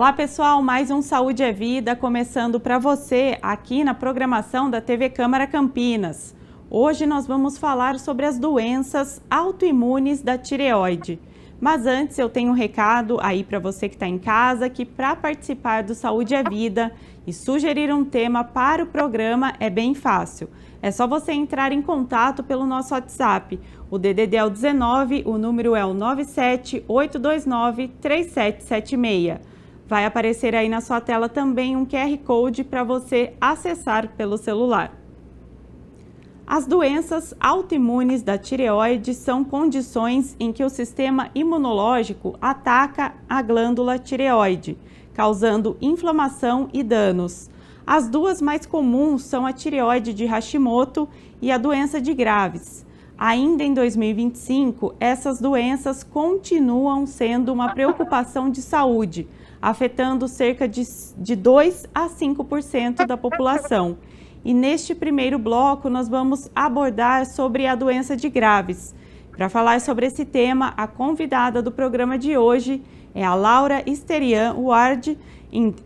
Olá pessoal, mais um Saúde é Vida começando para você aqui na programação da TV Câmara Campinas. Hoje nós vamos falar sobre as doenças autoimunes da tireoide. Mas antes eu tenho um recado aí para você que está em casa, que para participar do Saúde é Vida e sugerir um tema para o programa é bem fácil. É só você entrar em contato pelo nosso WhatsApp. O DDD é o 19, o número é o 978293776. Vai aparecer aí na sua tela também um QR Code para você acessar pelo celular. As doenças autoimunes da tireoide são condições em que o sistema imunológico ataca a glândula tireoide, causando inflamação e danos. As duas mais comuns são a tireoide de Hashimoto e a doença de Graves. Ainda em 2025, essas doenças continuam sendo uma preocupação de saúde, afetando cerca de 2 a 5% da população. E neste primeiro bloco, nós vamos abordar sobre a doença de Graves. Para falar sobre esse tema, a convidada do programa de hoje é a Laura Sterian Ward,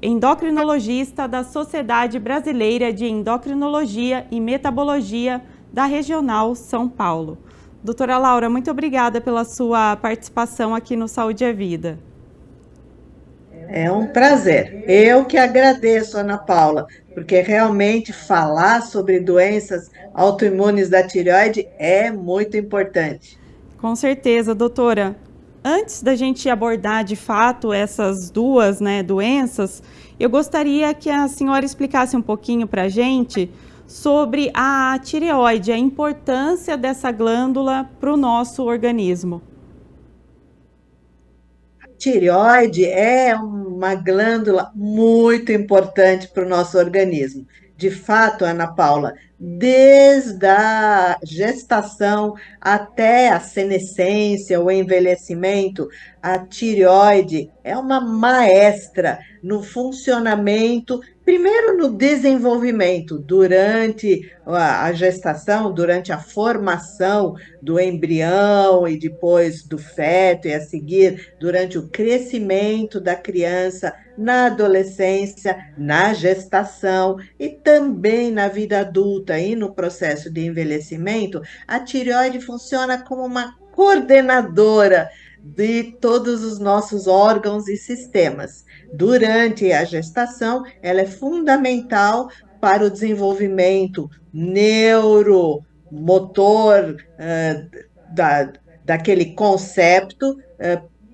endocrinologista da Sociedade Brasileira de Endocrinologia e Metabologia da Regional São Paulo. Doutora Laura, muito obrigada pela sua participação aqui no Saúde é Vida. É um prazer. Eu que agradeço, Ana Paula, porque realmente falar sobre doenças autoimunes da tireoide é muito importante. Com certeza, doutora. Antes da gente abordar de fato essas duas doenças, eu gostaria que a senhora explicasse um pouquinho para a gente sobre a tireoide, a importância dessa glândula para o nosso organismo. Tireoide é uma glândula muito importante para o nosso organismo. De fato, Ana Paula, desde a gestação até a senescência, o envelhecimento, a tireoide é uma maestra no funcionamento, primeiro no desenvolvimento, durante a gestação, durante a formação do embrião e depois do feto, e a seguir durante o crescimento da criança, na adolescência, na gestação e também na vida adulta e no processo de envelhecimento, a tireoide funciona como uma coordenadora de todos os nossos órgãos e sistemas. Durante a gestação, ela é fundamental para o desenvolvimento neuromotor daquele concepto.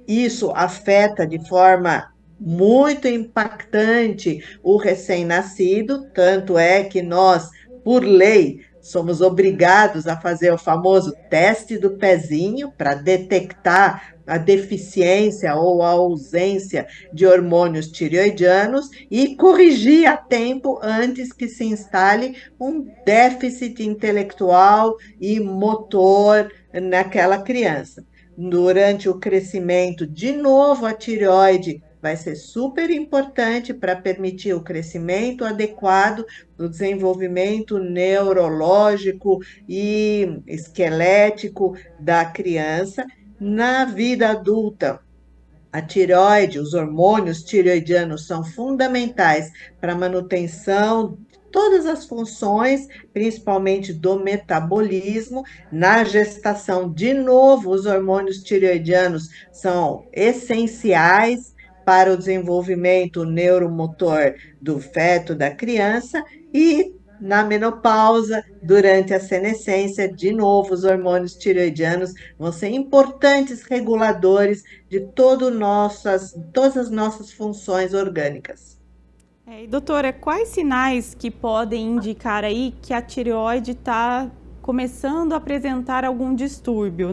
Isso afeta de forma muito impactante o recém-nascido, tanto é que nós, por lei, somos obrigados a fazer o famoso teste do pezinho para detectar a deficiência ou a ausência de hormônios tireoidianos e corrigir a tempo antes que se instale um déficit intelectual e motor naquela criança. Durante o crescimento, de novo, a tireoide vai ser super importante para permitir o crescimento adequado do desenvolvimento neurológico e esquelético da criança. Na vida adulta, a tireoide, os hormônios tireoidianos são fundamentais para a manutenção de todas as funções, principalmente do metabolismo. Na gestação, de novo, os hormônios tireoidianos são essenciais para o desenvolvimento neuromotor do feto, da criança, e na menopausa, durante a senescência, de novo, os hormônios tireoidianos vão ser importantes reguladores de todas as nossas funções orgânicas. E doutora, quais sinais que podem indicar aí que a tireoide está começando a apresentar algum distúrbio,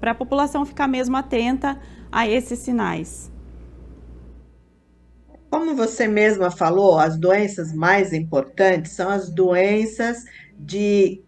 para a população ficar mesmo atenta a esses sinais? Como você mesma falou, as doenças mais importantes são as doenças de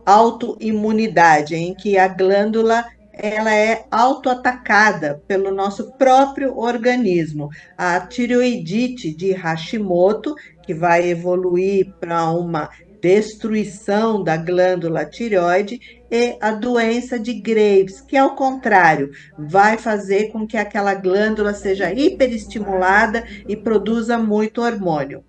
autoimunidade, em que a glândula ela é autoatacada pelo nosso próprio organismo. A tireoidite de Hashimoto, que vai evoluir para uma destruição da glândula tireoide, e a doença de Graves, que ao contrário, vai fazer com que aquela glândula seja hiperestimulada e produza muito hormônio.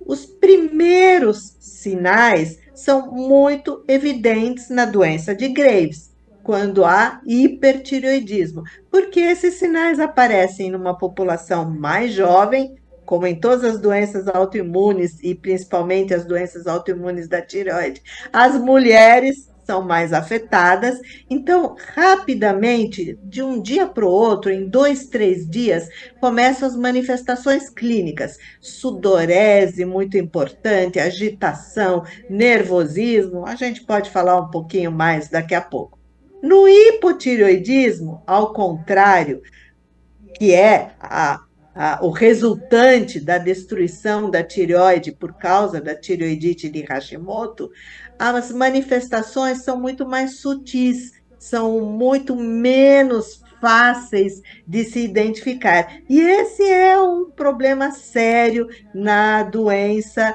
Os primeiros sinais são muito evidentes na doença de Graves, quando há hipertireoidismo, porque esses sinais aparecem numa população mais jovem, como em todas as doenças autoimunes e principalmente as doenças autoimunes da tireoide. As mulheres são mais afetadas, então rapidamente, de um dia para o outro, em 2, 3 dias, começam as manifestações clínicas, sudorese muito importante, agitação, nervosismo, a gente pode falar um pouquinho mais daqui a pouco. No hipotireoidismo, ao contrário, que é o resultante da destruição da tireoide por causa da tireoidite de Hashimoto, as manifestações são muito mais sutis, são muito menos fáceis de se identificar. E esse é um problema sério na doença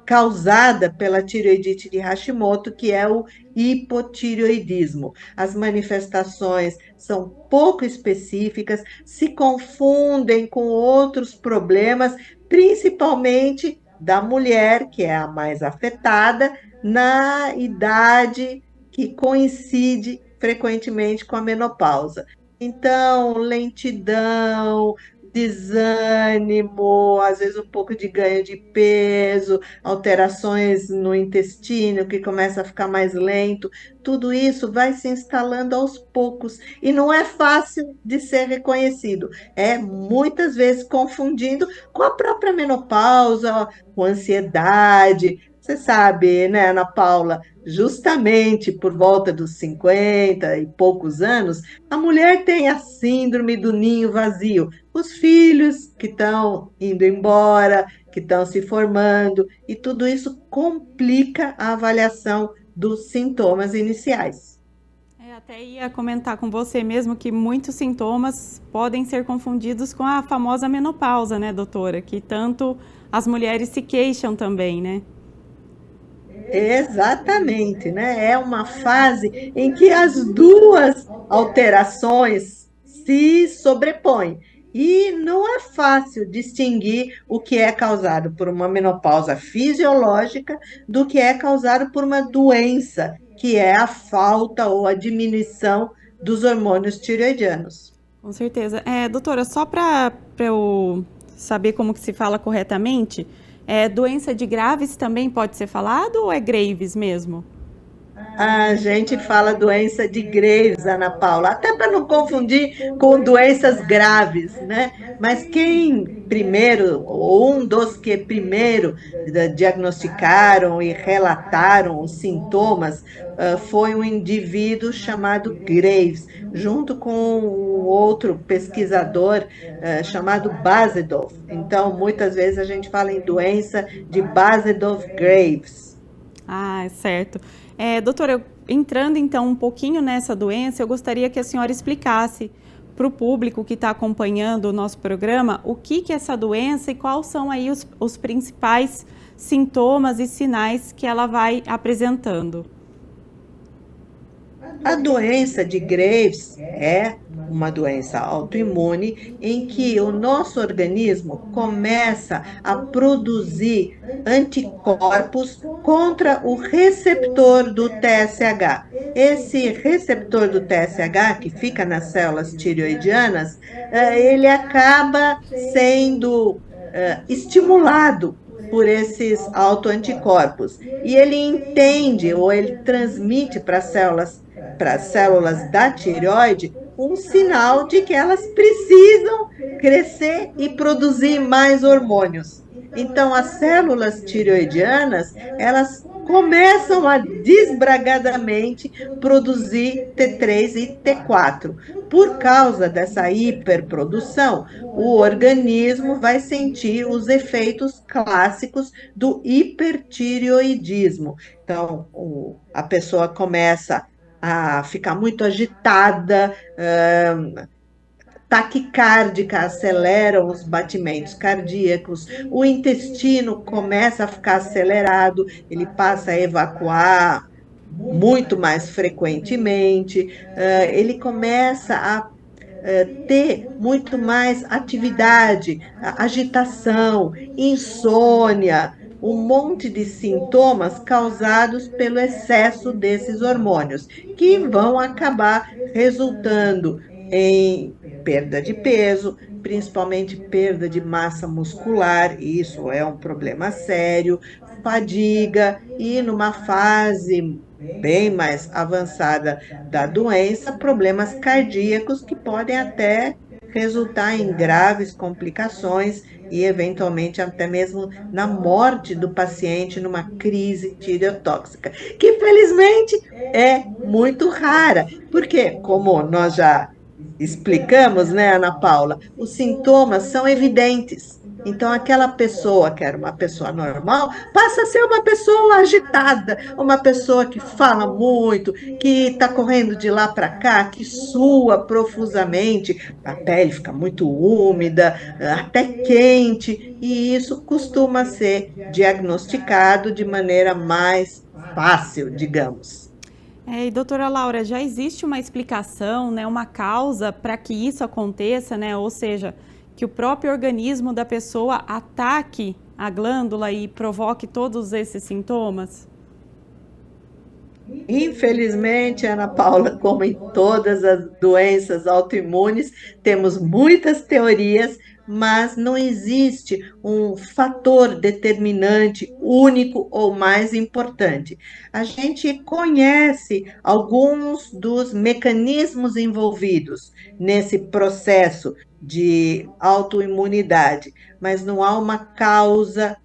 causada pela tireoidite de Hashimoto, que é o hipotireoidismo. As manifestações são pouco específicas, se confundem com outros problemas, principalmente da mulher, que é a mais afetada, na idade que coincide frequentemente com a menopausa. Então, lentidão, desânimo, às vezes um pouco de ganho de peso, alterações no intestino que começa a ficar mais lento, tudo isso vai se instalando aos poucos e não é fácil de ser reconhecido. É muitas vezes confundindo com a própria menopausa, com ansiedade. Você sabe, né, Ana Paula, justamente por volta dos 50 e poucos anos, a mulher tem a síndrome do ninho vazio, os filhos que estão indo embora, que estão se formando, e tudo isso complica a avaliação dos sintomas iniciais. Até ia comentar com você mesmo que muitos sintomas podem ser confundidos com a famosa menopausa, né, doutora? Que tanto as mulheres se queixam também, né? Exatamente, né? É uma fase em que as duas alterações se sobrepõem. E não é fácil distinguir o que é causado por uma menopausa fisiológica do que é causado por uma doença, que é a falta ou a diminuição dos hormônios tireoidianos. Com certeza. Doutora, só para eu saber como que se fala corretamente, doença de Graves também pode ser falado ou é Graves mesmo? A gente fala doença de Graves, Ana Paula, até para não confundir com doenças graves, né? Mas quem primeiro, ou um dos que primeiro diagnosticaram e relataram os sintomas, foi um indivíduo chamado Graves, junto com um outro pesquisador chamado Basedov. Então, muitas vezes a gente fala em doença de Basedov-Graves. Ah, certo. Doutora, entrando então um pouquinho nessa doença, eu gostaria que a senhora explicasse para o público que está acompanhando o nosso programa o que é essa doença e quais são aí os principais sintomas e sinais que ela vai apresentando. A doença de Graves é uma doença autoimune em que o nosso organismo começa a produzir anticorpos contra o receptor do TSH. Esse receptor do TSH, que fica nas células tireoidianas, ele acaba sendo estimulado por esses autoanticorpos. E ele entende ou ele transmite para as células da tireoide um sinal de que elas precisam crescer e produzir mais hormônios. Então, as células tireoidianas, elas começam a desbragadamente produzir T3 e T4. Por causa dessa hiperprodução, o organismo vai sentir os efeitos clássicos do hipertireoidismo. Então, a pessoa começa a ficar muito agitada, taquicárdica, aceleram os batimentos cardíacos, o intestino começa a ficar acelerado, ele passa a evacuar muito mais frequentemente, ele começa a ter muito mais atividade, agitação, insônia, um monte de sintomas causados pelo excesso desses hormônios, que vão acabar resultando em perda de peso, principalmente perda de massa muscular, e isso é um problema sério, fadiga e numa fase bem mais avançada da doença, problemas cardíacos que podem até resultar em graves complicações e, eventualmente, até mesmo na morte do paciente numa crise tireotóxica, que, felizmente, é muito rara, porque, como nós já explicamos, né, Ana Paula, os sintomas são evidentes. Então, aquela pessoa que era uma pessoa normal passa a ser uma pessoa agitada, uma pessoa que fala muito, que está correndo de lá para cá, que sua profusamente, a pele fica muito úmida, até quente, e isso costuma ser diagnosticado de maneira mais fácil, digamos. E doutora Laura, já existe uma explicação, né, uma causa para que isso aconteça, né? Ou seja, que o próprio organismo da pessoa ataque a glândula e provoque todos esses sintomas? Infelizmente, Ana Paula, como em todas as doenças autoimunes, temos muitas teorias, mas não existe um fator determinante único ou mais importante. A gente conhece alguns dos mecanismos envolvidos nesse processo de autoimunidade, mas não há uma causa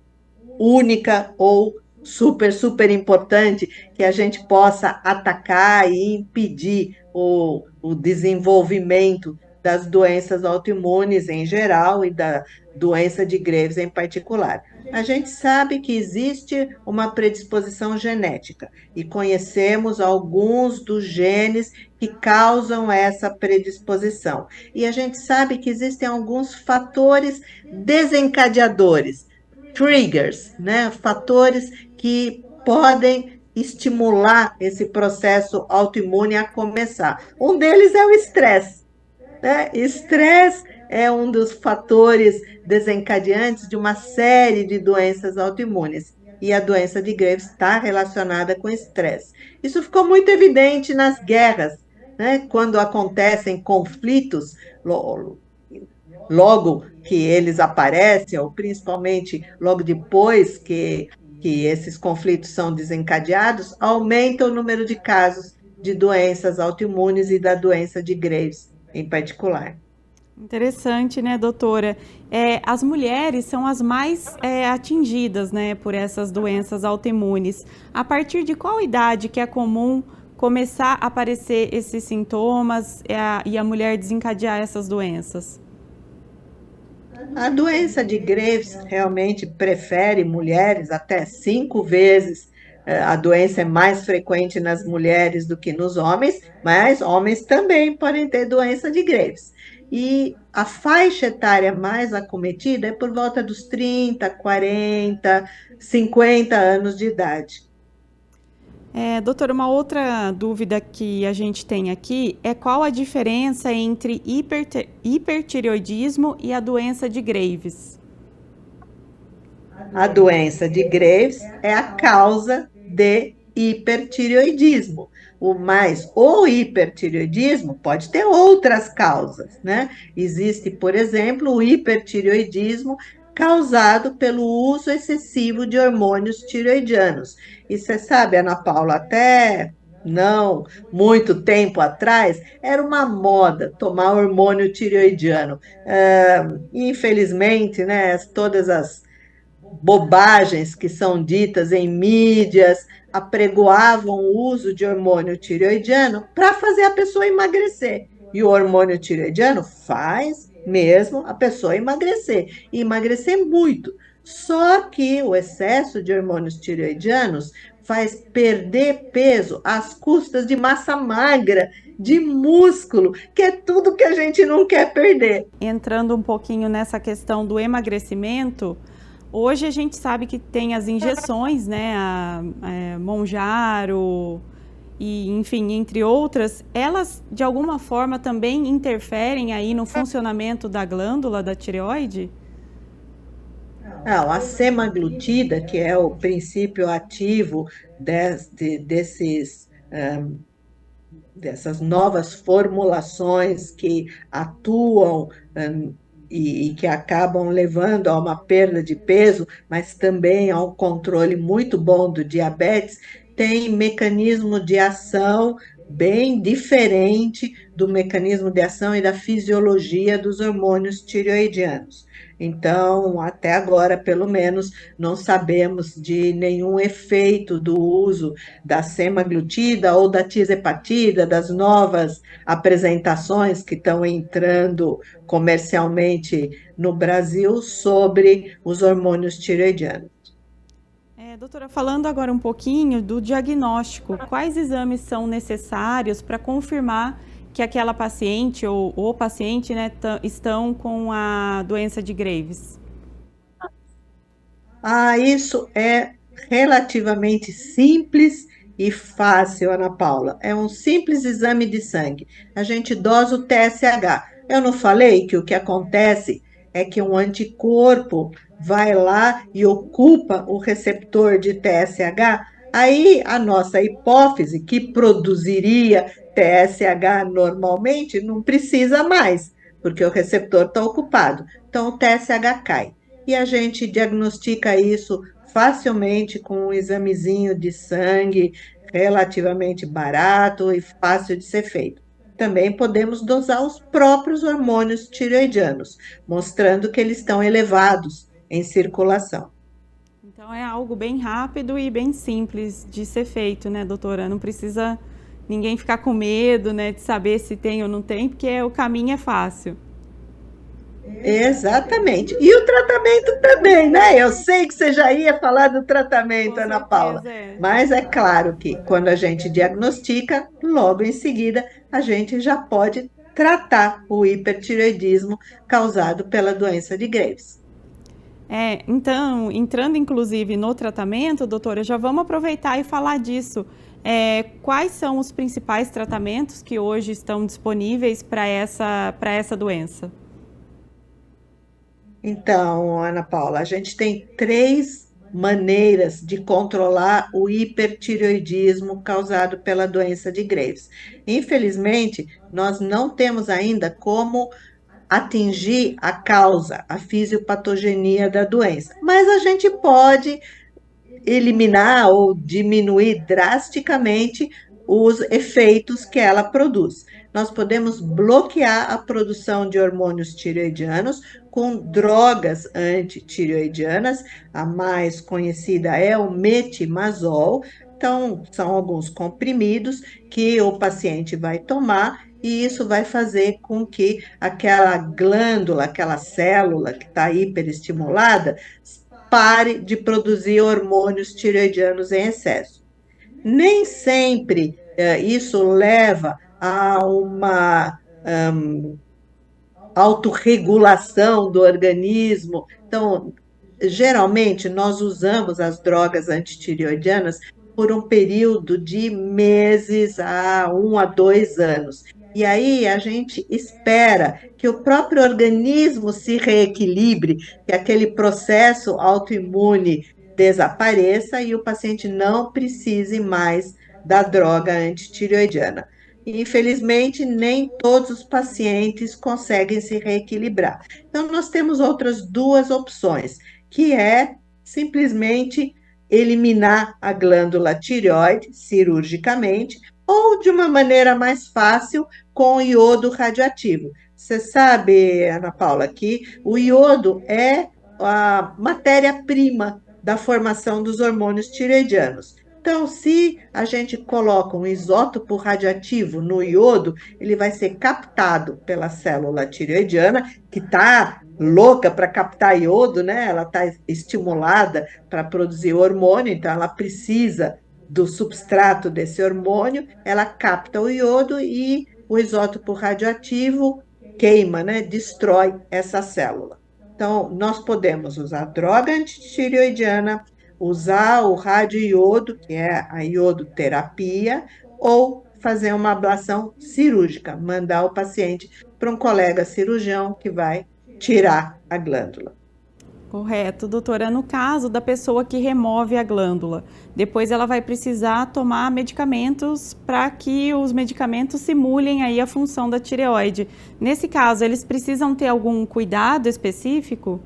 única ou super importante que a gente possa atacar e impedir o desenvolvimento das doenças autoimunes em geral e da doença de Graves em particular. A gente sabe que existe uma predisposição genética e conhecemos alguns dos genes que causam essa predisposição. E a gente sabe que existem alguns fatores desencadeadores, triggers, né? Fatores que podem estimular esse processo autoimune a começar. Um deles é o estresse, né? Estresse é um dos fatores desencadeantes de uma série de doenças autoimunes. E a doença de Graves está relacionada com estresse. Isso ficou muito evidente nas guerras, né? Quando acontecem conflitos, logo que eles aparecem, ou principalmente logo depois que esses conflitos são desencadeados, aumenta o número de casos de doenças autoimunes e da doença de Graves em particular. Interessante, né, doutora? As mulheres são as mais atingidas, né, por essas doenças autoimunes. A partir de qual idade que é comum começar a aparecer esses sintomas e a mulher desencadear essas doenças? A doença de Graves realmente prefere mulheres até 5 vezes. A doença é mais frequente nas mulheres do que nos homens, mas homens também podem ter doença de Graves. E a faixa etária mais acometida é por volta dos 30, 40, 50 anos de idade. Doutora, uma outra dúvida que a gente tem aqui é qual a diferença entre hipertireoidismo e a doença de Graves? A doença de Graves é a causa de hipertireoidismo. O hipertireoidismo pode ter outras causas, né? Existe, por exemplo, o hipertireoidismo causado pelo uso excessivo de hormônios tireoidianos. E você sabe, Ana Paula, até não muito tempo atrás, era uma moda tomar hormônio tireoidiano. Infelizmente, né, todas as bobagens que são ditas em mídias apregoavam o uso de hormônio tireoidiano para fazer a pessoa emagrecer. E o hormônio tireoidiano faz mesmo a pessoa emagrecer, e emagrecer muito. Só que o excesso de hormônios tireoidianos faz perder peso às custas de massa magra de músculo, que é tudo que a gente não quer perder. Entrando um pouquinho nessa questão do emagrecimento, hoje a gente sabe que tem as injeções, né, a Mounjaro e, enfim, entre outras, elas de alguma forma também interferem aí no funcionamento da glândula da tireoide? Não, a semaglutida, que é o princípio ativo desses dessas novas formulações que atuam e que acabam levando a uma perda de peso, mas também a um controle muito bom do diabetes, tem mecanismo de ação bem diferente do mecanismo de ação e da fisiologia dos hormônios tireoidianos. Então, até agora, pelo menos, não sabemos de nenhum efeito do uso da semaglutida ou da tirzepatida, das novas apresentações que estão entrando comercialmente no Brasil sobre os hormônios tireoidianos. Doutora, falando agora um pouquinho do diagnóstico, quais exames são necessários para confirmar que aquela paciente ou o paciente, né, estão com a doença de Graves? Isso é relativamente simples e fácil, Ana Paula. É um simples exame de sangue. A gente dosa o TSH. Eu não falei que o que acontece é que um anticorpo vai lá e ocupa o receptor de TSH. Aí a nossa hipófise, que produziria TSH normalmente, não precisa mais, porque o receptor está ocupado. Então o TSH cai e a gente diagnostica isso facilmente com um examezinho de sangue relativamente barato e fácil de ser feito. Também podemos dosar os próprios hormônios tireoidianos, mostrando que eles estão elevados em circulação. Então é algo bem rápido e bem simples de ser feito, né, doutora? Não precisa ninguém ficar com medo, né, de saber se tem ou não tem, porque o caminho é fácil. Exatamente. E o tratamento também, né? Eu sei que você já ia falar do tratamento, Com Ana certeza, Paula, mas é claro que quando a gente diagnostica, logo em seguida a gente já pode tratar o hipertireoidismo causado pela doença de Graves. Então, entrando inclusive no tratamento, doutora, já vamos aproveitar e falar disso. Quais são os principais tratamentos que hoje estão disponíveis para essa doença? Então, Ana Paula, a gente tem três maneiras de controlar o hipertireoidismo causado pela doença de Graves. Infelizmente, nós não temos ainda como atingir a causa, a fisiopatogenia da doença, mas a gente pode eliminar ou diminuir drasticamente os efeitos que ela produz. Nós podemos bloquear a produção de hormônios tireoidianos com drogas antitireoidianas. A mais conhecida é o metimazol. Então, são alguns comprimidos que o paciente vai tomar e isso vai fazer com que aquela glândula, aquela célula que está hiperestimulada, pare de produzir hormônios tireoidianos em excesso. Nem sempre isso leva a uma autorregulação do organismo. Então, geralmente, nós usamos as drogas antitireoidianas por um período de meses a 1 a 2 anos. E aí a gente espera que o próprio organismo se reequilibre, que aquele processo autoimune desapareça e o paciente não precise mais da droga antitireoidiana. Infelizmente, nem todos os pacientes conseguem se reequilibrar. Então, nós temos outras duas opções, que é simplesmente eliminar a glândula tireoide cirurgicamente ou de uma maneira mais fácil com iodo radioativo. Você sabe, Ana Paula, que o iodo é a matéria-prima da formação dos hormônios tireoidianos. Então, se a gente coloca um isótopo radioativo no iodo, ele vai ser captado pela célula tireoidiana, que está louca para captar iodo, né? Ela está estimulada para produzir hormônio, então ela precisa do substrato desse hormônio, ela capta o iodo e o isótopo radioativo queima, né? Destrói essa célula. Então, nós podemos usar droga antitireoidiana, usar o radioiodo, que é a iodoterapia, ou fazer uma ablação cirúrgica, mandar o paciente para um colega cirurgião que vai tirar a glândula. Correto, doutora. No caso da pessoa que remove a glândula, depois ela vai precisar tomar medicamentos para que os medicamentos simulem aí a função da tireoide. Nesse caso, eles precisam ter algum cuidado específico?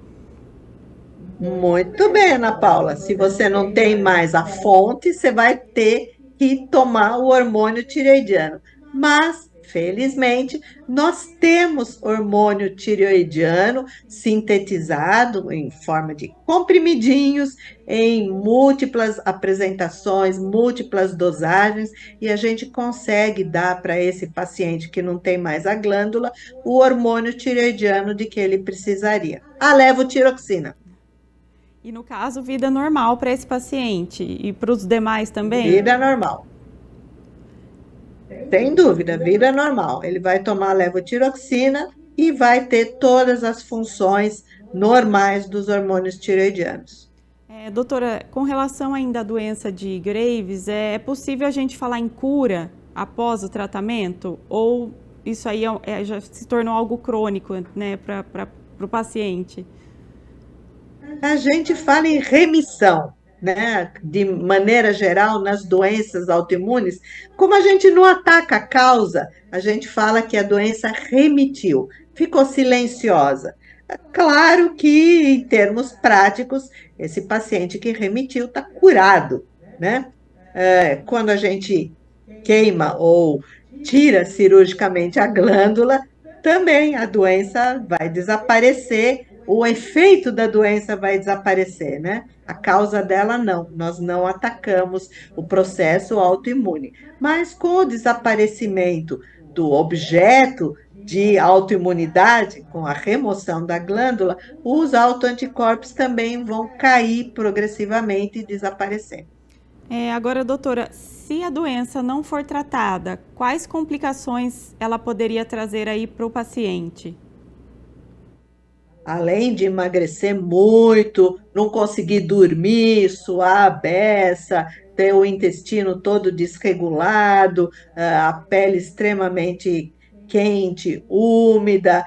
Muito bem, Ana Paula. Se você não tem mais a fonte, você vai ter que tomar o hormônio tireoidiano. Mas, felizmente, nós temos hormônio tireoidiano sintetizado em forma de comprimidinhos, em múltiplas apresentações, múltiplas dosagens, e a gente consegue dar para esse paciente que não tem mais a glândula o hormônio tireoidiano de que ele precisaria. A levotiroxina. E no caso, vida normal para esse paciente e para os demais também? Vida normal. Sem dúvida, vida normal. Ele vai tomar levotiroxina e vai ter todas as funções normais dos hormônios tireoidianos. Doutora, com relação ainda à doença de Graves, é possível a gente falar em cura após o tratamento? Ou isso aí já se tornou algo crônico, né, para o paciente? A gente fala em remissão, né? De maneira geral, nas doenças autoimunes, como a gente não ataca a causa, a gente fala que a doença remitiu, ficou silenciosa. É claro que, em termos práticos, esse paciente que remitiu está curado, né? Quando a gente queima ou tira cirurgicamente a glândula, também a doença vai desaparecer, o efeito da doença vai desaparecer, né? A causa dela não, nós não atacamos o processo autoimune. Mas com o desaparecimento do objeto de autoimunidade, com a remoção da glândula, os autoanticorpos também vão cair progressivamente e desaparecer. Agora, doutora, se a doença não for tratada, quais complicações ela poderia trazer aí para o paciente? Além de emagrecer muito, não conseguir dormir, suar a beça, ter o intestino todo desregulado, a pele extremamente quente, úmida,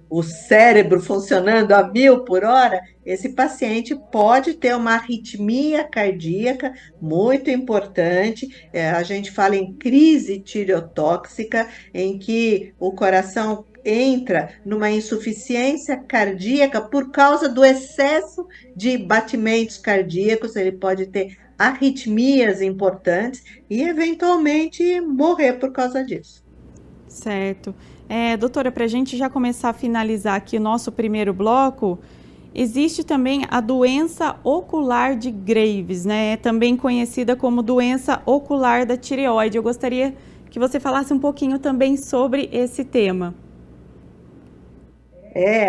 o cérebro funcionando a 1000 por hora, esse paciente pode ter uma arritmia cardíaca muito importante. A gente fala em crise tireotóxica, em que o coração entra numa insuficiência cardíaca por causa do excesso de batimentos cardíacos, ele pode ter arritmias importantes e, eventualmente, morrer por causa disso. Certo. Doutora, para a gente já começar a finalizar aqui o nosso primeiro bloco, existe também a doença ocular de Graves, né? Também conhecida como doença ocular da tireoide. Eu gostaria que você falasse um pouquinho também sobre esse tema.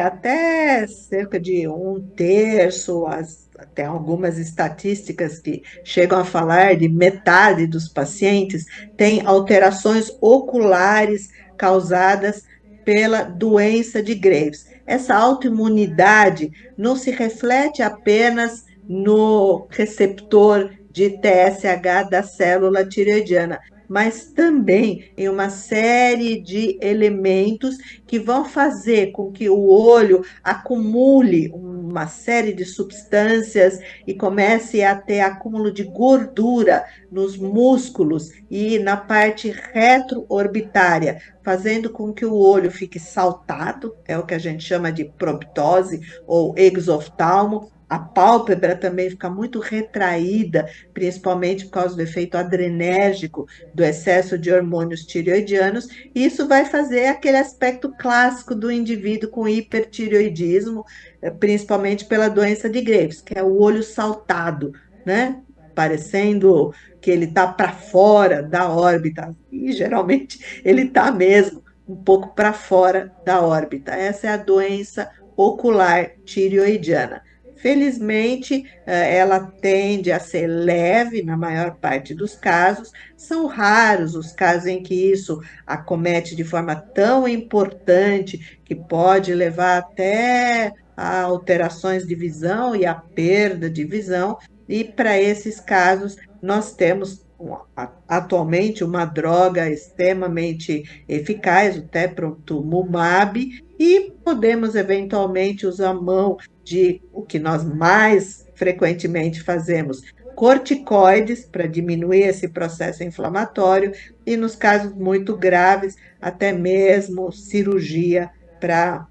Até cerca de um terço, até algumas estatísticas que chegam a falar de metade dos pacientes têm alterações oculares causadas pela doença de Graves. Essa autoimunidade não se reflete apenas no receptor de TSH da célula tireoidiana, mas também em uma série de elementos que vão fazer com que o olho acumule uma série de substâncias e comece a ter acúmulo de gordura nos músculos e na parte retroorbitária, fazendo com que o olho fique saltado, é o que a gente chama de proptose ou exoftalmo. A pálpebra também fica muito retraída, principalmente por causa do efeito adrenérgico do excesso de hormônios tireoidianos. E isso vai fazer aquele aspecto clássico do indivíduo com hipertireoidismo, principalmente pela doença de Graves, que é o olho saltado, né? Parecendo que ele está para fora da órbita. E geralmente ele está mesmo um pouco para fora da órbita. Essa é a doença ocular tireoidiana. felizmente, ela tende a ser leve na maior parte dos casos. São raros os casos em que isso acomete de forma tão importante que pode levar até a alterações de visão e a perda de visão. E para esses casos, nós temos atualmente uma droga extremamente eficaz, o teprotumumab, e podemos eventualmente usar mão de o que nós mais frequentemente fazemos, corticoides, para diminuir esse processo inflamatório, e nos casos muito graves, até mesmo cirurgia para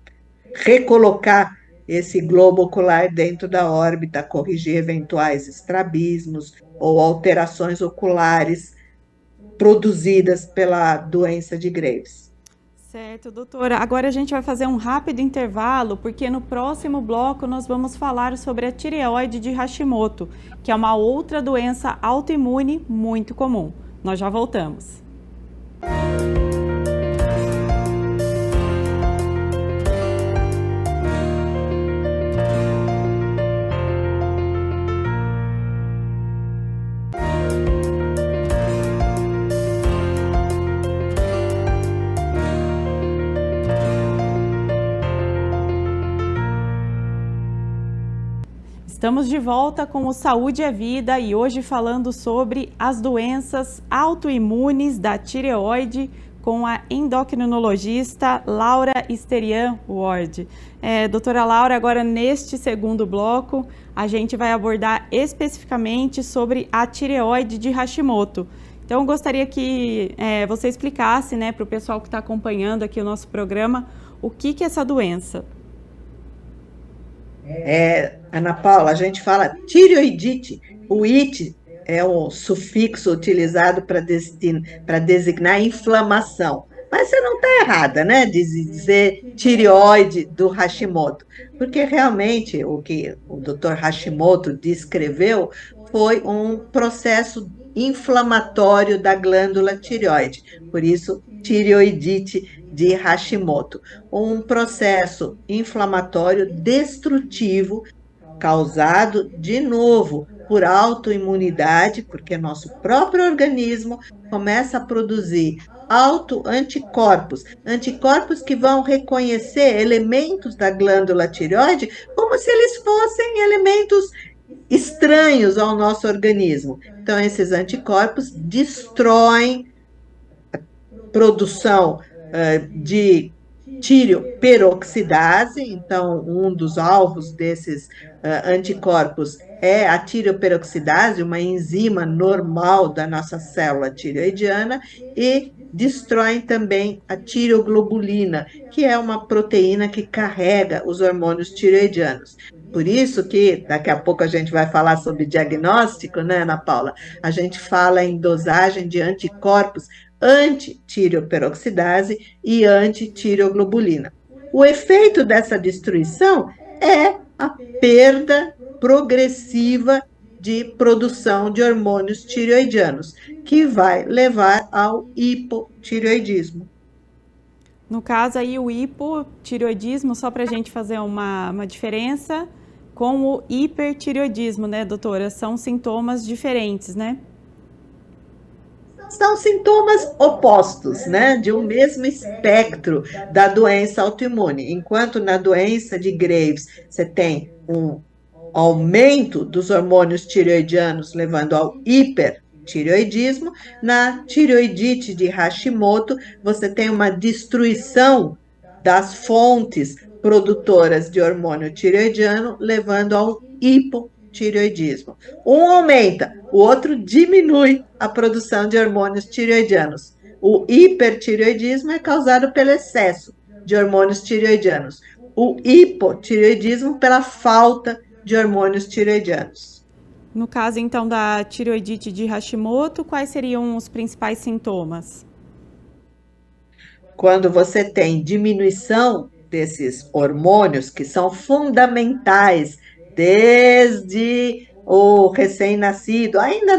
recolocar esse globo ocular dentro da órbita, corrigir eventuais estrabismos ou alterações oculares produzidas pela doença de Graves. Certo, doutora. Agora a gente vai fazer um rápido intervalo, porque no próximo bloco nós vamos falar sobre a tireoide de Hashimoto, que é uma outra doença autoimune muito comum. Nós já voltamos. Estamos de volta com o Saúde é Vida e hoje falando sobre as doenças autoimunes da tireoide com a endocrinologista Laura Sterian Ward. Doutora Laura, agora neste segundo bloco a gente vai abordar especificamente sobre a tireoide de Hashimoto. Então eu gostaria que você explicasse, né, para o pessoal que está acompanhando aqui o nosso programa, o que é essa doença. Ana Paula, a gente fala tireoidite. O it é o sufixo utilizado para designar inflamação. Mas você não está errada, né, de dizer tireoide do Hashimoto, porque realmente o que o Dr. Hashimoto descreveu foi um processo inflamatório da glândula tireoide, por isso tireoidite de Hashimoto, um processo inflamatório destrutivo causado, de novo, por autoimunidade, porque nosso próprio organismo começa a produzir autoanticorpos, anticorpos que vão reconhecer elementos da glândula tireoide como se eles fossem elementos estranhos ao nosso organismo. Então, esses anticorpos destroem a produção de tireoperoxidase. Então, um dos alvos desses anticorpos é a tireoperoxidase, uma enzima normal da nossa célula tireoidiana, e destroem também a tireoglobulina, que é uma proteína que carrega os hormônios tireoidianos. Por isso que daqui a pouco a gente vai falar sobre diagnóstico, né, Ana Paula? A gente fala em dosagem de anticorpos anti-tireoperoxidase e anti-tireoglobulina. O efeito dessa destruição é a perda progressiva de produção de hormônios tireoidianos, que vai levar ao hipotireoidismo. No caso aí, o hipotireoidismo, só para a gente fazer uma diferença com o hipertireoidismo, né, doutora? São sintomas diferentes, né? São sintomas opostos, né, de um mesmo espectro da doença autoimune. Enquanto na doença de Graves você tem um aumento dos hormônios tireoidianos levando ao hipertireoidismo, na tireoidite de Hashimoto você tem uma destruição das fontes produtoras de hormônio tireoidiano levando ao hipotireoidismo. Um aumenta, o outro diminui a produção de hormônios tireoidianos. O hipertireoidismo é causado pelo excesso de hormônios tireoidianos. O hipotireoidismo pela falta de hormônios tireoidianos. No caso, então, da tireoidite de Hashimoto, quais seriam os principais sintomas? Quando você tem diminuição desses hormônios que são fundamentais desde o recém-nascido, ainda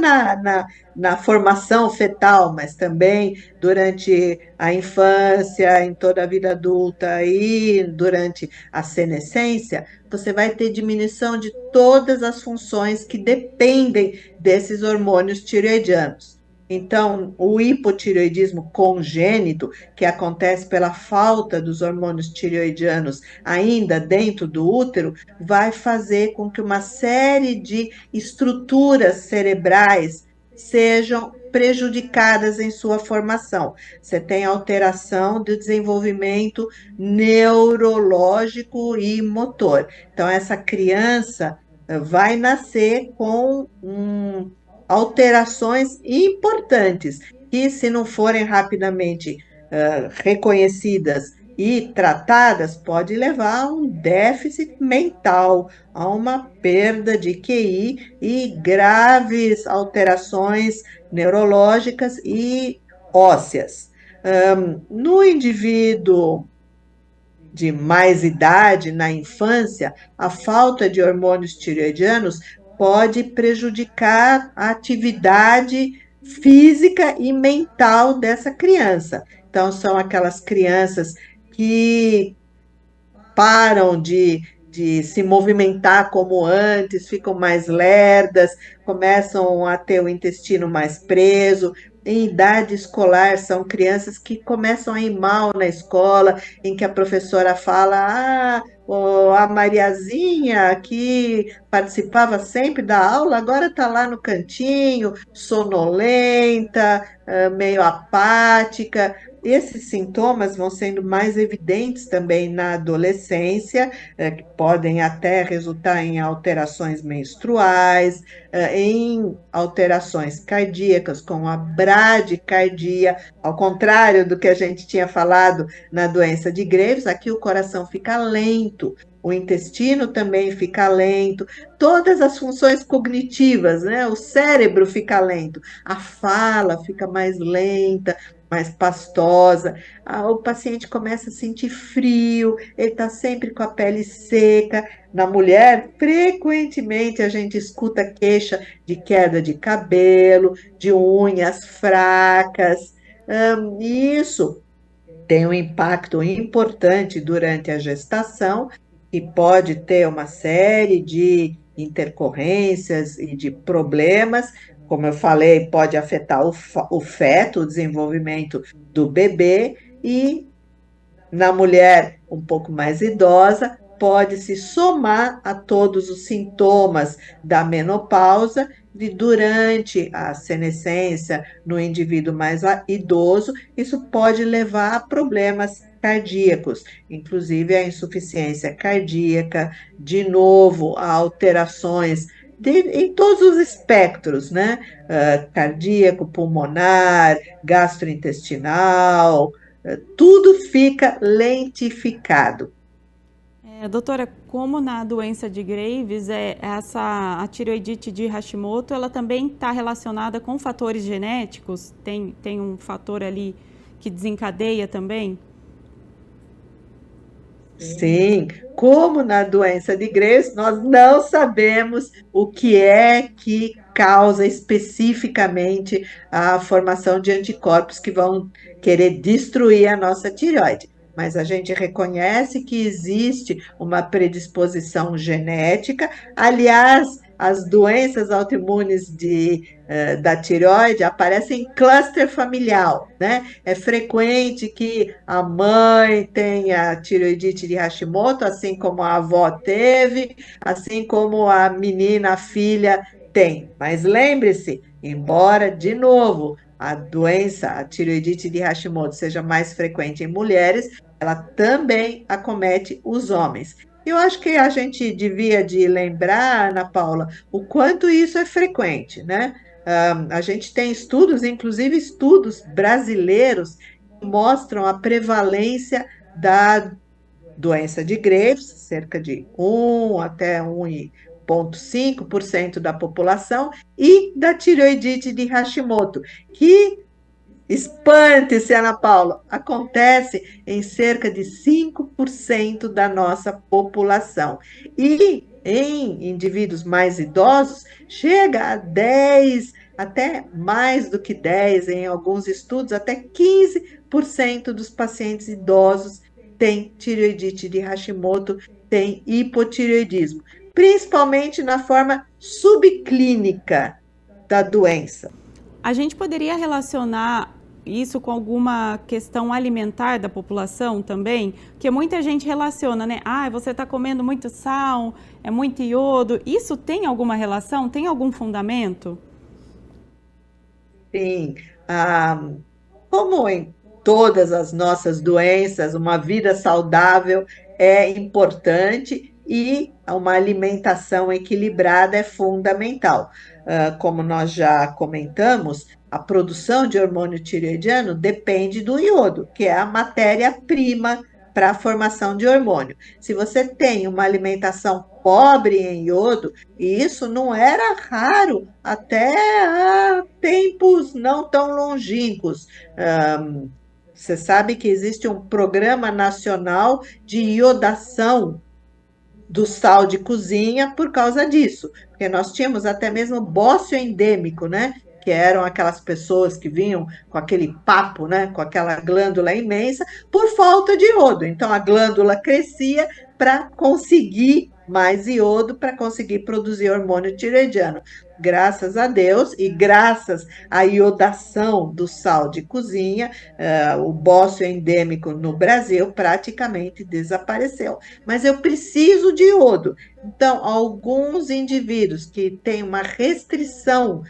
na formação fetal, mas também durante a infância, em toda a vida adulta e durante a senescência, você vai ter diminuição de todas as funções que dependem desses hormônios tireoidianos. Então, o hipotireoidismo congênito, que acontece pela falta dos hormônios tireoidianos ainda dentro do útero, vai fazer com que uma série de estruturas cerebrais sejam prejudicadas em sua formação. Você tem alteração do desenvolvimento neurológico e motor. Então, essa criança vai nascer com alterações importantes, que, se não forem rapidamente reconhecidas e tratadas, pode levar a um déficit mental, a uma perda de QI e graves alterações neurológicas e ósseas. No indivíduo de mais idade, na infância, a falta de hormônios tireoidianos pode prejudicar a atividade física e mental dessa criança. Então, são aquelas crianças que param de se movimentar como antes, ficam mais lerdas, começam a ter o intestino mais preso. Em idade escolar, são crianças que começam a ir mal na escola, em que a professora fala: a Mariazinha, que participava sempre da aula, agora está lá no cantinho, sonolenta, meio apática. Esses sintomas vão sendo mais evidentes também na adolescência, que podem até resultar em alterações menstruais, em alterações cardíacas, como a bradicardia, ao contrário do que a gente tinha falado na doença de Graves, aqui o coração fica lento, o intestino também fica lento, todas as funções cognitivas, né? O cérebro fica lento, a fala fica mais lenta, mais pastosa, o paciente começa a sentir frio, ele está sempre com a pele seca. Na mulher, frequentemente a gente escuta queixa de queda de cabelo, de unhas fracas. Isso tem um impacto importante durante a gestação e pode ter uma série de intercorrências e de problemas. Como eu falei, pode afetar o feto, o desenvolvimento do bebê, e na mulher um pouco mais idosa, pode se somar a todos os sintomas da menopausa e durante a senescência no indivíduo mais idoso, isso pode levar a problemas cardíacos, inclusive a insuficiência cardíaca, de novo, a alterações em todos os espectros, né? Cardíaco, pulmonar, gastrointestinal, tudo fica lentificado. Doutora, como na doença de Graves, a tireoidite de Hashimoto, ela também está relacionada com fatores genéticos? Tem um fator ali que desencadeia também? Sim, como na doença de Graves, nós não sabemos o que é que causa especificamente a formação de anticorpos que vão querer destruir a nossa tireoide. Mas a gente reconhece que existe uma predisposição genética. Aliás, as doenças autoimunes da tireoide aparecem em cluster familiar, né? É frequente que a mãe tenha tireoidite de Hashimoto, assim como a avó teve, assim como a menina, a filha tem. Mas lembre-se, embora, de novo, a doença, a tireoidite de Hashimoto, seja mais frequente em mulheres, ela também acomete os homens. Eu acho que a gente devia de lembrar, Ana Paula, o quanto isso é frequente, né? A gente tem estudos, inclusive estudos brasileiros, que mostram a prevalência da doença de Graves, cerca de 1 até 1,5% da população, e da tireoidite de Hashimoto, que, espante-se, Ana Paula, acontece em cerca de 5% da nossa população. E em indivíduos mais idosos, chega a 10, até mais do que 10, em alguns estudos, até 15% dos pacientes idosos têm tireoidite de Hashimoto, têm hipotireoidismo, principalmente na forma subclínica da doença. A gente poderia relacionar isso com alguma questão alimentar da população também? Porque muita gente relaciona, né? Ah, você está comendo muito sal, é muito iodo. Isso tem alguma relação? Tem algum fundamento? Sim, ah, como em todas as nossas doenças, uma vida saudável é importante e uma alimentação equilibrada é fundamental. Como nós já comentamos, a produção de hormônio tireoidiano depende do iodo, que é a matéria-prima para a formação de hormônio. Se você tem uma alimentação pobre em iodo, e isso não era raro até há tempos não tão longínquos. Você sabe que existe um programa nacional de iodação do sal de cozinha por causa disso, porque nós tínhamos até mesmo bócio endêmico, né? Que eram aquelas pessoas que vinham com aquele papo, né? Com aquela glândula imensa, por falta de iodo. Então a glândula crescia para conseguir mais iodo, para conseguir produzir hormônio tireoidiano. Graças a Deus e graças à iodação do sal de cozinha, o bócio endêmico no Brasil praticamente desapareceu. Mas eu preciso de iodo. Então, alguns indivíduos que têm uma restrição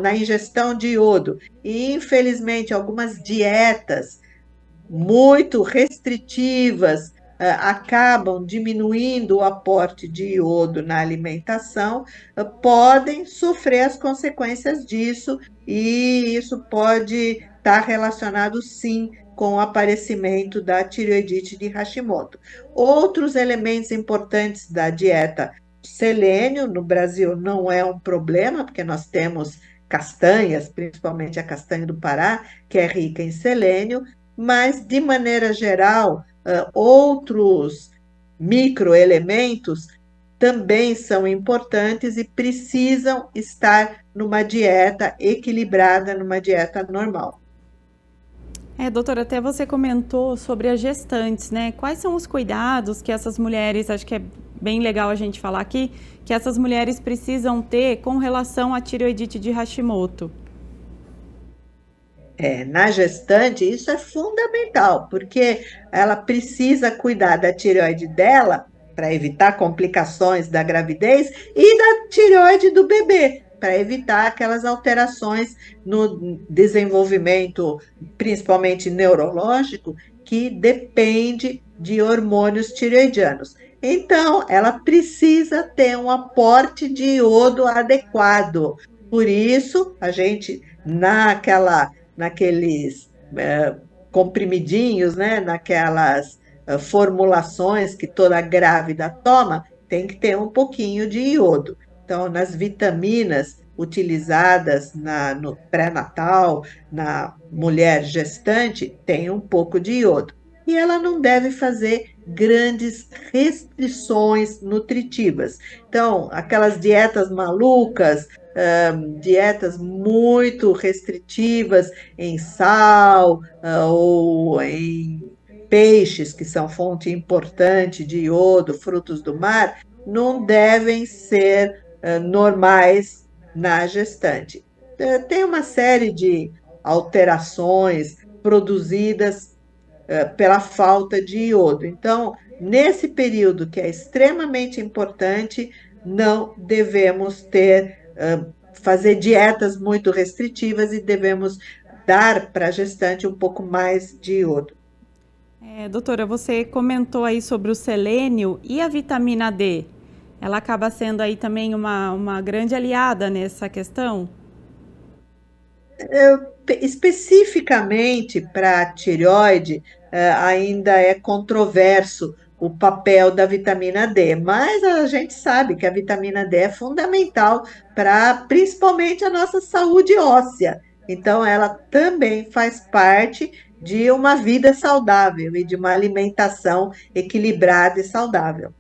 na ingestão de iodo, e infelizmente algumas dietas muito restritivas acabam diminuindo o aporte de iodo na alimentação, podem sofrer as consequências disso, e isso pode estar relacionado sim com o aparecimento da tireoidite de Hashimoto. Outros elementos importantes da dieta: selênio, no Brasil não é um problema, porque nós temos castanhas, principalmente a castanha do Pará, que é rica em selênio, mas, de maneira geral, outros microelementos também são importantes e precisam estar numa dieta equilibrada, numa dieta normal. Doutora, até você comentou sobre as gestantes, né? Quais são os cuidados que essas mulheres, acho que é bem legal a gente falar aqui, que essas mulheres precisam ter com relação à tireoidite de Hashimoto? Na gestante, isso é fundamental, porque ela precisa cuidar da tireoide dela para evitar complicações da gravidez e da tireoide do bebê, para evitar aquelas alterações no desenvolvimento, principalmente neurológico, que depende de hormônios tireoidianos. Então, ela precisa ter um aporte de iodo adequado. Por isso, a gente, naqueles comprimidinhos, né, naquelas formulações que toda grávida toma, tem que ter um pouquinho de iodo. Então, nas vitaminas utilizadas no pré-natal, na mulher gestante, tem um pouco de iodo. E ela não deve fazer grandes restrições nutritivas. Então, aquelas dietas malucas, dietas muito restritivas em sal, ou em peixes, que são fonte importante de iodo, frutos do mar, não devem ser normais na gestante. Tem uma série de alterações produzidas pela falta de iodo. Então, nesse período que é extremamente importante, não devemos fazer dietas muito restritivas e devemos dar para a gestante um pouco mais de iodo. Doutora, você comentou aí sobre o selênio e a vitamina D. Ela acaba sendo aí também uma grande aliada nessa questão? Especificamente para a tireoide, ainda é controverso o papel da vitamina D, mas a gente sabe que a vitamina D é fundamental para principalmente a nossa saúde óssea. Então, ela também faz parte de uma vida saudável e de uma alimentação equilibrada e saudável.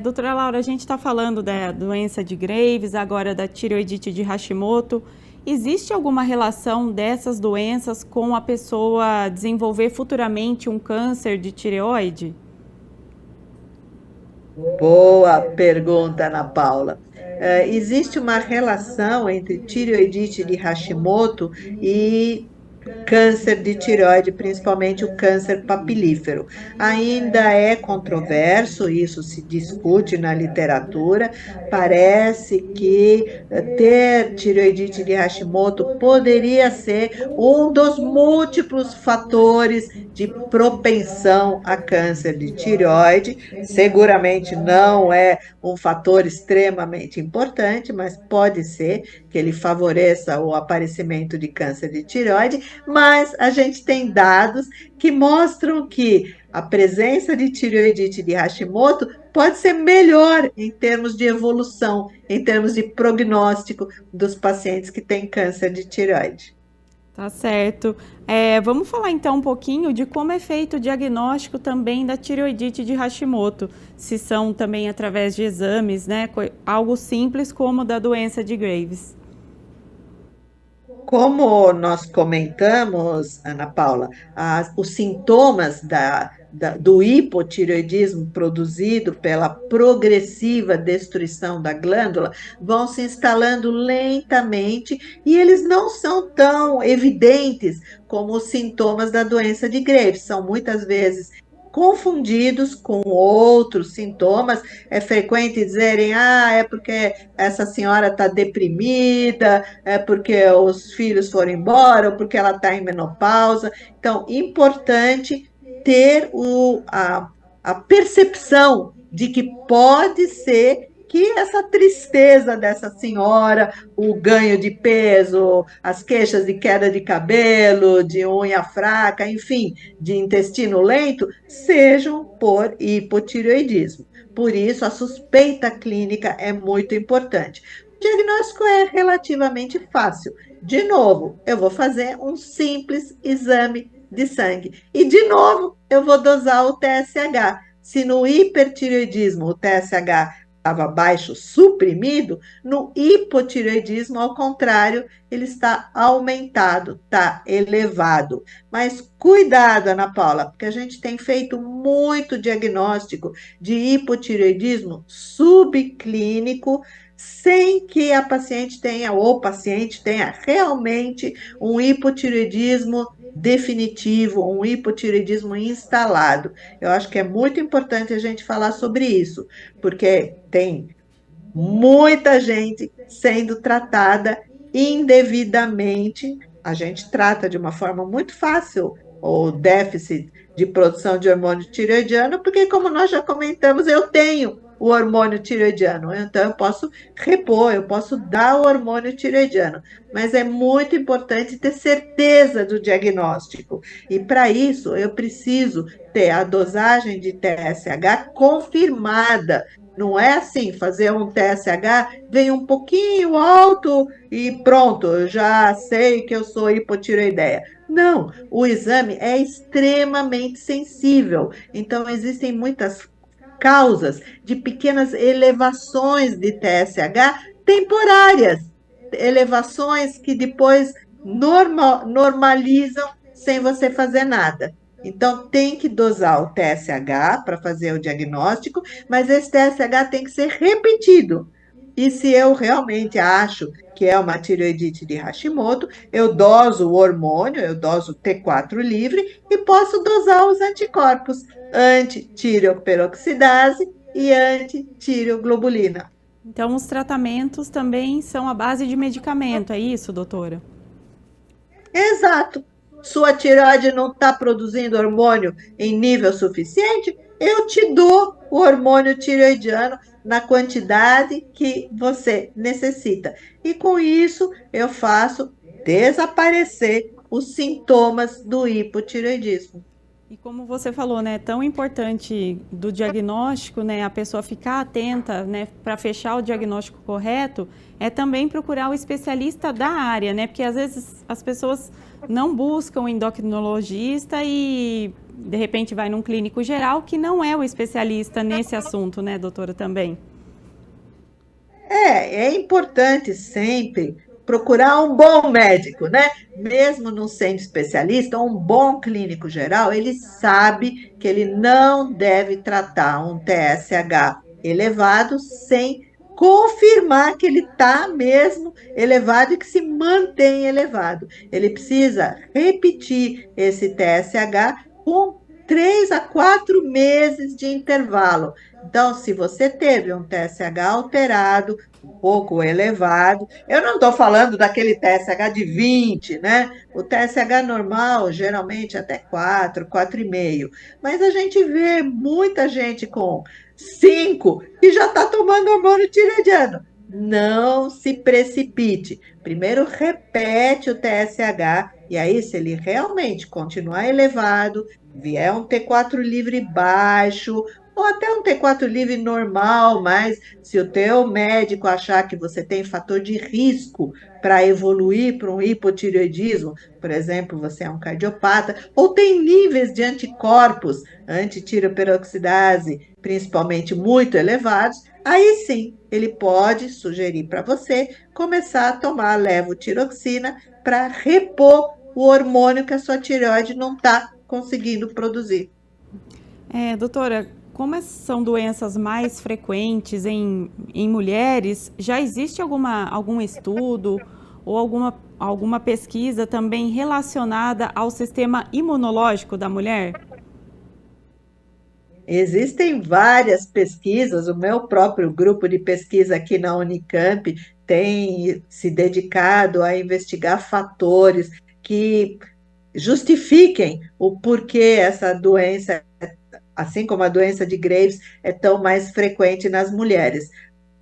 Doutora Laura, a gente está falando da doença de Graves, agora da tireoidite de Hashimoto. Existe alguma relação dessas doenças com a pessoa desenvolver futuramente um câncer de tireoide? Boa pergunta, Ana Paula. Existe uma relação entre tireoidite de Hashimoto e câncer de tireoide, principalmente o câncer papilífero. Ainda é controverso, isso se discute na literatura. Parece que ter tireoidite de Hashimoto poderia ser um dos múltiplos fatores de propensão a câncer de tireoide. Seguramente não é um fator extremamente importante, mas pode ser que ele favoreça o aparecimento de câncer de tireoide, mas a gente tem dados que mostram que a presença de tireoidite de Hashimoto pode ser melhor em termos de evolução, em termos de prognóstico dos pacientes que têm câncer de tireoide. Tá certo. Vamos falar então um pouquinho de como é feito o diagnóstico também da tireoidite de Hashimoto, se são também através de exames, né? Algo simples como da doença de Graves. Como nós comentamos, Ana Paula, os sintomas do hipotireoidismo produzido pela progressiva destruição da glândula vão se instalando lentamente e eles não são tão evidentes como os sintomas da doença de Graves. São muitas vezes confundidos com outros sintomas. É frequente dizerem, é porque essa senhora está deprimida, é porque os filhos foram embora, ou porque ela está em menopausa. Então, importante ter a percepção de que pode ser que essa tristeza dessa senhora, o ganho de peso, as queixas de queda de cabelo, de unha fraca, enfim, de intestino lento, sejam por hipotireoidismo. Por isso, a suspeita clínica é muito importante. O diagnóstico é relativamente fácil. De novo, eu vou fazer um simples exame de sangue. E, de novo, eu vou dosar o TSH. Se no hipertireoidismo o TSH estava baixo, suprimido, no hipotireoidismo, ao contrário, ele está aumentado, está elevado. Mas cuidado, Ana Paula, porque a gente tem feito muito diagnóstico de hipotireoidismo subclínico, sem que a paciente tenha, ou o paciente tenha realmente um hipotireoidismo definitivo, um hipotireoidismo instalado. Eu acho que é muito importante a gente falar sobre isso, porque tem muita gente sendo tratada indevidamente. A gente trata de uma forma muito fácil o déficit de produção de hormônio tireoidiano, porque, como nós já comentamos, eu tenho o hormônio tireoidiano, então eu posso repor, eu posso dar o hormônio tireoidiano, mas é muito importante ter certeza do diagnóstico, e para isso eu preciso ter a dosagem de TSH confirmada. Não é assim, fazer um TSH, vem um pouquinho alto e pronto, eu já sei que eu sou hipotireoideia. Não, o exame é extremamente sensível. Então, existem muitas causas de pequenas elevações de TSH temporárias, elevações que depois normalizam sem você fazer nada. Então, tem que dosar o TSH para fazer o diagnóstico, mas esse TSH tem que ser repetido. E se eu realmente acho que é uma tireoidite de Hashimoto, eu doso o hormônio, eu doso o T4 livre e posso dosar os anticorpos anti-tireoperoxidase e anti-tireoglobulina. Então, os tratamentos também são à base de medicamento, é isso, doutora? Exato. Sua tireoide não está produzindo hormônio em nível suficiente, eu te dou o hormônio tireoidiano na quantidade que você necessita. E com isso, eu faço desaparecer os sintomas do hipotireoidismo. E como você falou, né, tão importante do diagnóstico, né, a pessoa ficar atenta, né, para fechar o diagnóstico correto, é também procurar o especialista da área, né, porque às vezes as pessoas não buscam o endocrinologista e de repente vai num clínico geral que não é o especialista nesse assunto, né, doutora, também. É importante sempre procurar um bom médico, né? Mesmo não sendo especialista, um bom clínico geral, ele sabe que ele não deve tratar um TSH elevado sem confirmar que ele está mesmo elevado e que se mantém elevado. Ele precisa repetir esse TSH com 3 a 4 meses de intervalo. Então, se você teve um TSH alterado, um pouco elevado, eu não estou falando daquele TSH de 20, né? O TSH normal, geralmente até 4, 4,5. Mas a gente vê muita gente com 5 que já está tomando hormônio tiroidiano. Não se precipite. Primeiro repete o TSH e aí, se ele realmente continuar elevado, vier um T4 livre baixo, ou até um T4 livre normal, mas se o teu médico achar que você tem fator de risco para evoluir para um hipotireoidismo, por exemplo, você é um cardiopata, ou tem níveis de anticorpos antitiroperoxidase, principalmente muito elevados, aí sim ele pode sugerir para você começar a tomar levotiroxina para repor o hormônio que a sua tireoide não está conseguindo produzir. Doutora, como são doenças mais frequentes em mulheres, já existe algum estudo ou alguma pesquisa também relacionada ao sistema imunológico da mulher? Existem várias pesquisas, o meu próprio grupo de pesquisa aqui na Unicamp tem se dedicado a investigar fatores que justifiquem o porquê essa doença, assim como a doença de Graves, é tão mais frequente nas mulheres.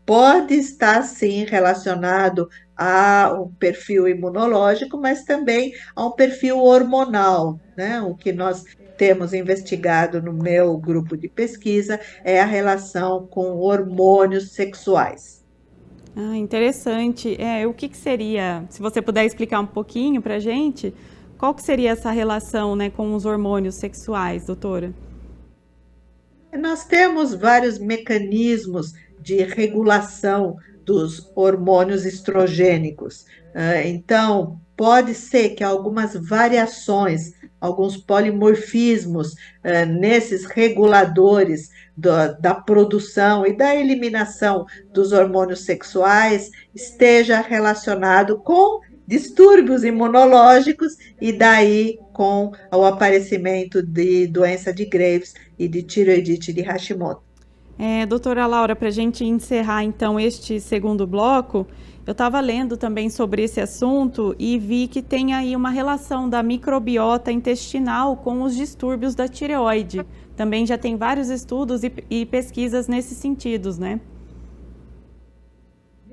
Pode estar, sim, relacionado a um perfil imunológico, mas também a um perfil hormonal, né? O que nós temos investigado no meu grupo de pesquisa é a relação com hormônios sexuais. Ah, interessante. O que seria, se você puder explicar um pouquinho para a gente, qual que seria essa relação, né, com os hormônios sexuais, doutora? Nós temos vários mecanismos de regulação dos hormônios estrogênicos. Então, pode ser que algumas variações, alguns polimorfismos nesses reguladores da produção e da eliminação dos hormônios sexuais esteja relacionado com distúrbios imunológicos e daí com o aparecimento de doença de Graves e de tireoidite de Hashimoto. Doutora Laura, para a gente encerrar então este segundo bloco, eu estava lendo também sobre esse assunto e vi que tem aí uma relação da microbiota intestinal com os distúrbios da tireoide. Também já tem vários estudos e pesquisas nesses sentidos, né?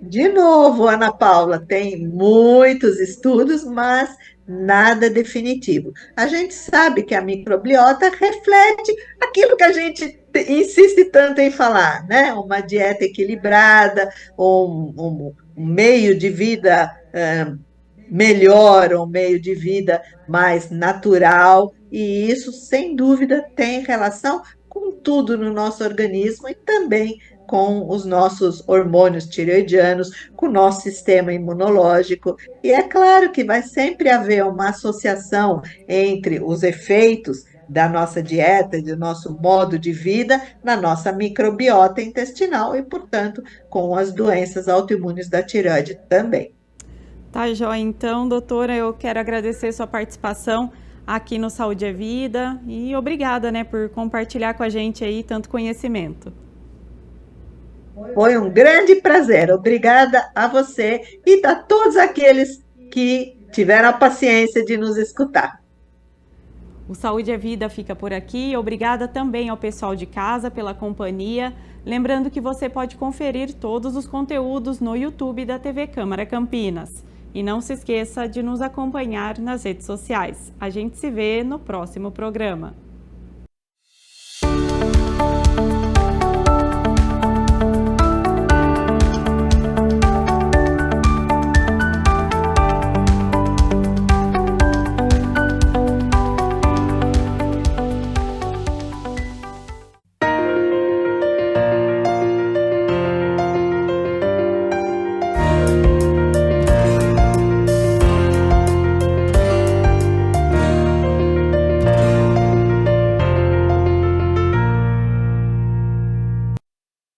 De novo, Ana Paula, tem muitos estudos, mas nada definitivo. A gente sabe que a microbiota reflete aquilo que a gente insiste tanto em falar, né? Uma dieta equilibrada, um meio de vida melhor, um meio de vida mais natural, e isso, sem dúvida, tem relação com tudo no nosso organismo e também com os nossos hormônios tireoidianos, com o nosso sistema imunológico. E é claro que vai sempre haver uma associação entre os efeitos da nossa dieta, do nosso modo de vida, na nossa microbiota intestinal e, portanto, com as doenças autoimunes da tireoide também. Tá, joia. Então, doutora, eu quero agradecer sua participação aqui no Saúde é Vida e obrigada, né, por compartilhar com a gente aí tanto conhecimento. Foi um grande prazer. Obrigada a você e a todos aqueles que tiveram a paciência de nos escutar. O Saúde é Vida fica por aqui. Obrigada também ao pessoal de casa pela companhia. Lembrando que você pode conferir todos os conteúdos no YouTube da TV Câmara Campinas. E não se esqueça de nos acompanhar nas redes sociais. A gente se vê no próximo programa.